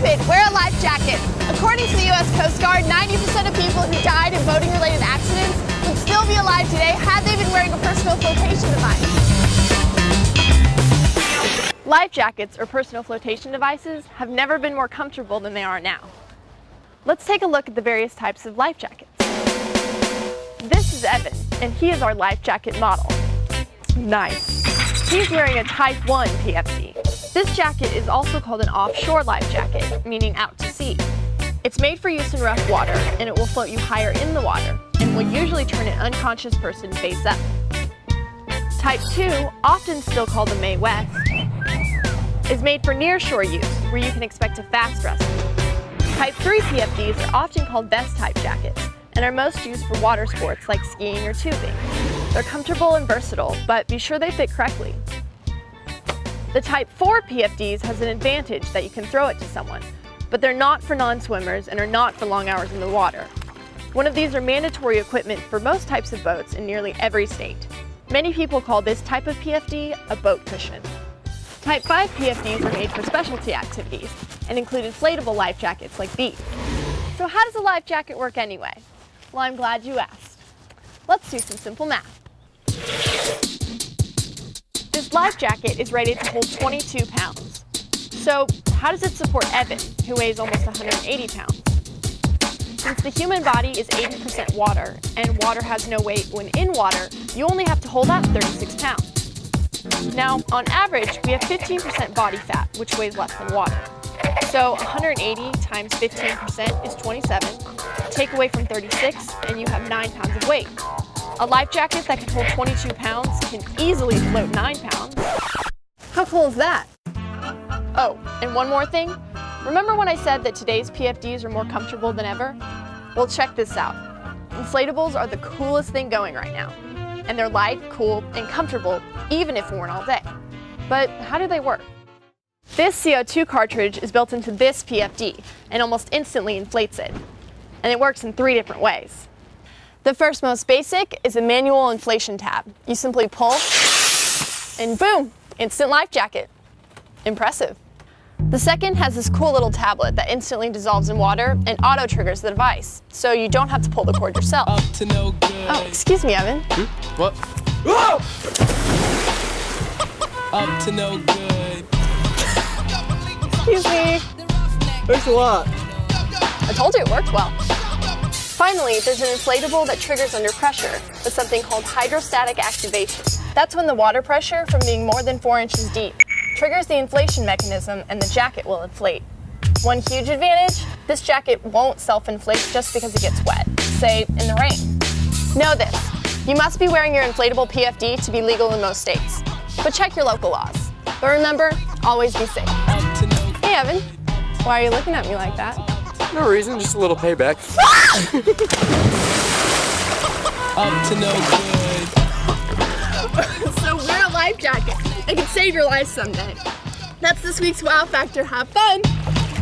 stupid. Wear a life jacket. According to the U.S. Coast Guard, 90% of people who died in boating-related accidents would still be alive today had they been wearing a personal flotation device. Life jackets, or personal flotation devices, have never been more comfortable than they are now. Let's take a look at the various types of life jackets. This is Evan, and he is our life jacket model. Nice. He's wearing a Type 1 PFD. This jacket is also called an offshore life jacket, meaning out to sea. It's made for use in rough water, and it will float you higher in the water, and will usually turn an unconscious person face up. Type 2, often still called the Mae West, is made for nearshore use, where you can expect a fast rescue. Type 3 PFDs are often called vest type jackets, and are most used for water sports like skiing or tubing. They're comfortable and versatile, but be sure they fit correctly. The Type 4 PFDs has an advantage that you can throw it to someone, but they're not for non-swimmers and are not for long hours in the water. One of these are mandatory equipment for most types of boats in nearly every state. Many people call this type of PFD a boat cushion. Type 5 PFDs are made for specialty activities and include inflatable life jackets like these. So how does a life jacket work anyway? Well, I'm glad you asked. Let's do some simple math. This life jacket is rated to hold 22 pounds. So how does it support Evan, who weighs almost 180 pounds? Since the human body is 80% water, and water has no weight when in water, you only have to hold out 36 pounds. Now, on average, we have 15% body fat, which weighs less than water. So 180 times 15% is 27. Take away from 36, and you have 9 pounds of weight. A life jacket that can hold 22 pounds can easily float 9 pounds. How cool is that? Oh, and one more thing. Remember when I said that today's PFDs are more comfortable than ever? Well, check this out. Inflatables are the coolest thing going right now. And they're light, cool, and comfortable, even if worn all day. But how do they work? This CO2 cartridge is built into this PFD and almost instantly inflates it. And it works in 3 different ways. The first, most basic, is a manual inflation tab. You simply pull, and boom, instant life jacket. Impressive. The second has this cool little tablet that instantly dissolves in water and auto-triggers the device, so you don't have to pull the cord yourself. Up to no good. Oh, excuse me, Evan. What? Whoa! Up to no good. Excuse me. Thanks a lot. I told you it worked well. Finally, there's an inflatable that triggers under pressure with something called hydrostatic activation. That's when the water pressure, from being more than 4 inches deep, triggers the inflation mechanism and the jacket will inflate. One huge advantage, this jacket won't self-inflate just because it gets wet, say in the rain. Know this, you must be wearing your inflatable PFD to be legal in most states, but check your local laws. But remember, always be safe. Hey Evan, why are you looking at me like that? No reason, just a little payback. Up to no good. So wear a life jacket. It can save your life someday. That's this week's Wow Factor. Have fun!